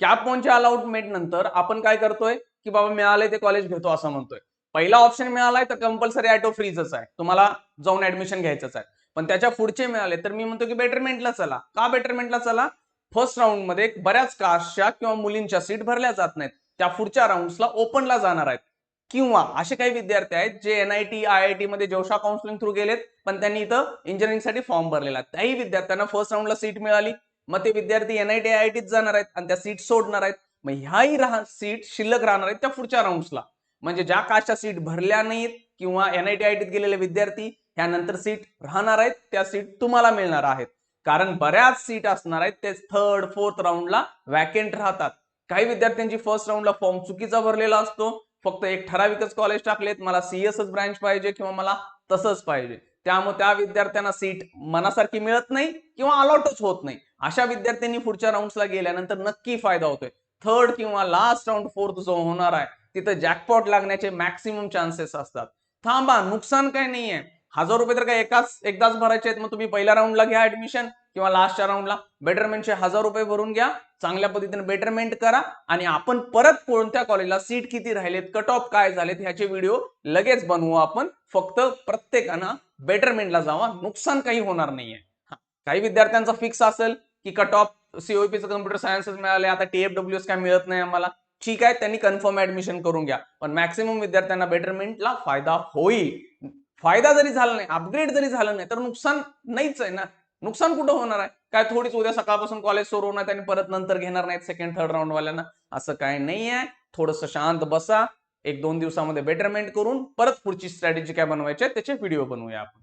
Cap वनच्या allotment नंतर आपण काय करतोय की बाबा मिळालंय ते कॉलेज घेतो असं म्हणतोय. पहिला ऑप्शन मिळालाय तर कंपल्सरी ऑटो फ्रीजच आहे, तुम्हाला जाऊन ऍडमिशन घ्यायचंच आहे. पण त्याच्या पुढचे मिळाले तर मी म्हणतो की बेटरमेंटला चला. का बेटरमेंटला चला? फर्स्ट राऊंड मध्ये बऱ्याच कास्टच्या किंवा मुलींच्या सीट भरल्या जात नाहीत, त्या पुढच्या राऊंडला ओपनला जाणार आहेत. किंवा असे काही विद्यार्थी आहेत जे एनआयटी आयआयटी मध्ये जोशा काउन्सिलिंग थ्रू गेलेत, पण त्यांनी इथं इंजिनिअरिंगसाठी फॉर्म भरलेला, त्याही विद्यार्थ्यांना फर्स्ट राऊंडला सीट मिळाली. मग ते विद्यार्थी एनआयटी आयआयटीत जाणार आहेत आणि त्या सीट सोडणार आहेत. मग ह्याही सीट शिल्लक राहणार आहेत त्या पुढच्या राऊंडला. म्हणजे ज्या कास्टच्या सीट भरल्या नाहीत किंवा एनआयटी आयआयटीत गेलेले विद्यार्थी ह्यानंतर सीट राहणार आहेत, त्या सीट तुम्हाला मिळणार आहेत. कारण बऱ्याच सीट असणार आहेत ते थर्ड फोर्थ राऊंडला वॅकेंट राहतात. काही विद्यार्थ्यांची फर्स्ट राऊंडला फॉर्म चुकीचा भरलेला असतो, फक्त एक ठराविकच कॉलेज टाकलेत, मला सीएसच ब्रांच पाहिजे किंवा मला तसंच पाहिजे, त्यामुळे त्या विद्यार्थ्यांना सीट मनासारखी मिळत नाही किंवा अलॉटच होत नाही. अशा विद्यार्थ्यांनी पुढच्या राऊंडला गेल्यानंतर नक्की फायदा होतोय. थर्ड किंवा लास्ट राऊंड फोर्थ जो होणार आहे तिथं जॅकपॉट लागण्याचे मॅक्सिमम चान्सेस असतात. थांबा, नुकसान काय नाहीये. 1000 रुपये तर काय एकदाच भरायचे आहेत. मग तुम्ही पहिल्या राऊंडला घ्या ऍडमिशन किंवा लास्टच्या राऊंडला बेटरमेंटचे 1000 रुपये भरून घ्या, चांगल्या पद्धतीने बेटरमेंट करा आणि आपण परत कोणत्या कॉलेजला सीट किती राहिलेत, कट ऑफ काय झालेत ह्याचे व्हिडिओ लगेच बनवू आपण. फक्त प्रत्येकानं बेटरमेंटला जावा, नुकसान काही होणार नाहीये. काही विद्यार्थ्यांचा फिक्स असेल की कट ऑफ सीओपीचं कम्प्युटर सायन्सच मिळाले, आता टीएफडब्ल्यूएस काय मिळत नाही आम्हाला, ठीक आहे, त्यांनी कन्फर्म ऍडमिशन करून घ्या. पण मॅक्सिमम विद्यार्थ्यांना बेटरमेंटला फायदा होईल. फायदा जरी झाला नाही, अपग्रेड जरी झालं नाही तर नुकसान नाहीच आहे ना. नुकसान कुठं होणार आहे? काय थोडीच उद्या सकाळपासून कॉलेज सुरू होणार आणि परत नंतर घेणार नाहीत सेकंड थर्ड राऊंड वाल्यांना? असं काय नाही आहे. थोडंसं शांत बसा, 1-2 दिवसामध्ये बेटरमेंट करून परत पुढची स्ट्रॅटेजी काय बनवायची आहे त्याचे व्हिडिओ बनवूया आपण.